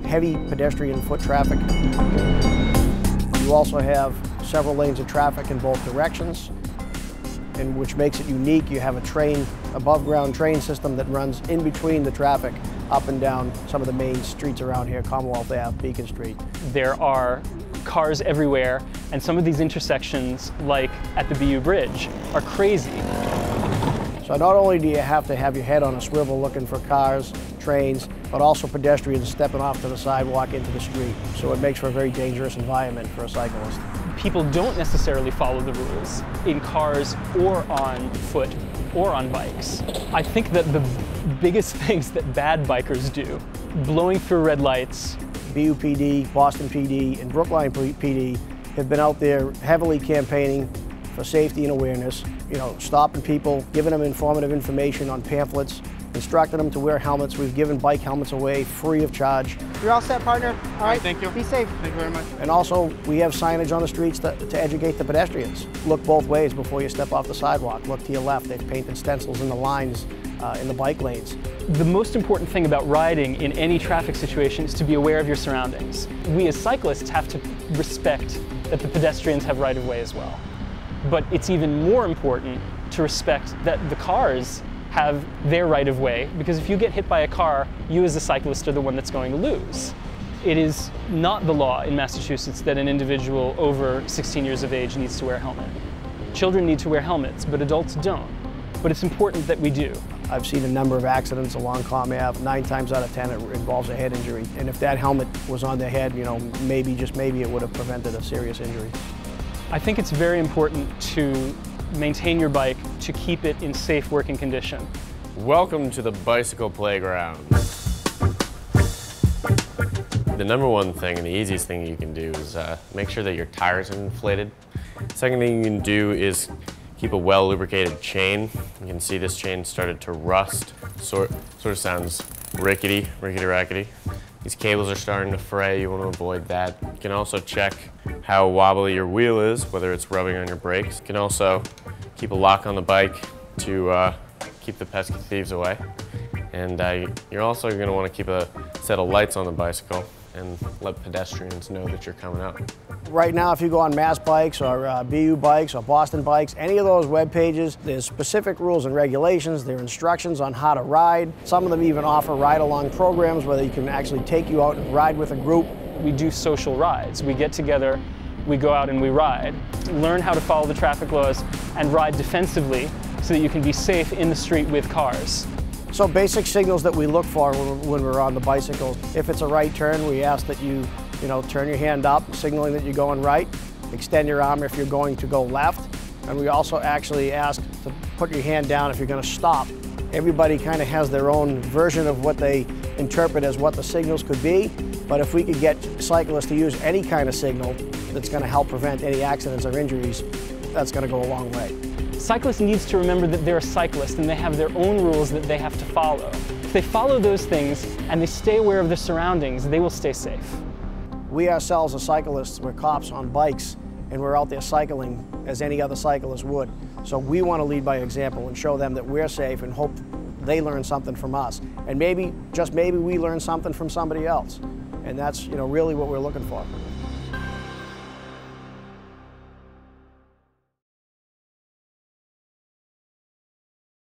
heavy pedestrian foot traffic. You also have several lanes of traffic in both directions, and which makes it unique. You have a train, above ground train system that runs in between the traffic up and down some of the main streets around here, Commonwealth Ave, Beacon Street. There are cars everywhere, and some of these intersections, like at the BU Bridge, are crazy. So not only do you have to have your head on a swivel looking for cars, trains, but also pedestrians stepping off to the sidewalk into the street. So it makes for a very dangerous environment for a cyclist. People don't necessarily follow the rules in cars or on foot or on bikes. I think that the biggest things that bad bikers do, blowing through red lights. BU PD, Boston PD, and Brookline PD have been out there heavily campaigning for safety and awareness, stopping people, giving them informative information on pamphlets, instructing them to wear helmets. We've given bike helmets away free of charge. You're all set, partner. All right, thank you. Be safe. Thank you very much. And also, we have signage on the streets to educate the pedestrians. Look both ways before you step off the sidewalk. Look to your left. They've painted stencils in the lines in the bike lanes. The most important thing about riding in any traffic situation is to be aware of your surroundings. We as cyclists have to respect that the pedestrians have right-of-way as well. But it's even more important to respect that the cars have their right-of-way, because if you get hit by a car, you as a cyclist are the one that's going to lose. It is not the law in Massachusetts that an individual over 16 years of age needs to wear a helmet. Children need to wear helmets, but adults don't. But it's important that we do. I've seen a number of accidents along Com Ave. 9 times out of 10 it involves a head injury. And if that helmet was on their head, maybe, just maybe, it would have prevented a serious injury. I think it's very important to maintain your bike to keep it in safe working condition. Welcome to the bicycle playground. The number one thing and the easiest thing you can do is make sure that your tires are inflated. Second thing you can do is keep a well lubricated chain. You can see this chain started to rust. Sort of sounds rickety, rackety. These cables are starting to fray. You want to avoid that. You can also check how wobbly your wheel is, whether it's rubbing on your brakes. You can also keep a lock on the bike to keep the pesky thieves away. And you're also going to want to keep a set of lights on the bicycle and let pedestrians know that you're coming out. Right now, if you go on Mass Bikes or BU Bikes or Boston Bikes, any of those web pages, there's specific rules and regulations, there are instructions on how to ride. Some of them even offer ride-along programs where they can actually take you out and ride with a group. We do social rides. We get together, we go out and we ride. Learn how to follow the traffic laws and ride defensively so that you can be safe in the street with cars. So basic signals that we look for when we're on the bicycles. If it's a right turn, we ask that you turn your hand up, signaling that you're going right. Extend your arm if you're going to go left. And we also actually ask to put your hand down if you're going to stop. Everybody kind of has their own version of what they interpret as what the signals could be. But if we could get cyclists to use any kind of signal that's going to help prevent any accidents or injuries, that's going to go a long way. Cyclists needs to remember that they're a cyclist and they have their own rules that they have to follow. If they follow those things and they stay aware of their surroundings, they will stay safe. We ourselves are cyclists, we're cops on bikes, and we're out there cycling as any other cyclist would. So we want to lead by example and show them that we're safe and hope they learn something from us. And maybe, just maybe, we learn something from somebody else. And that's really what we're looking for.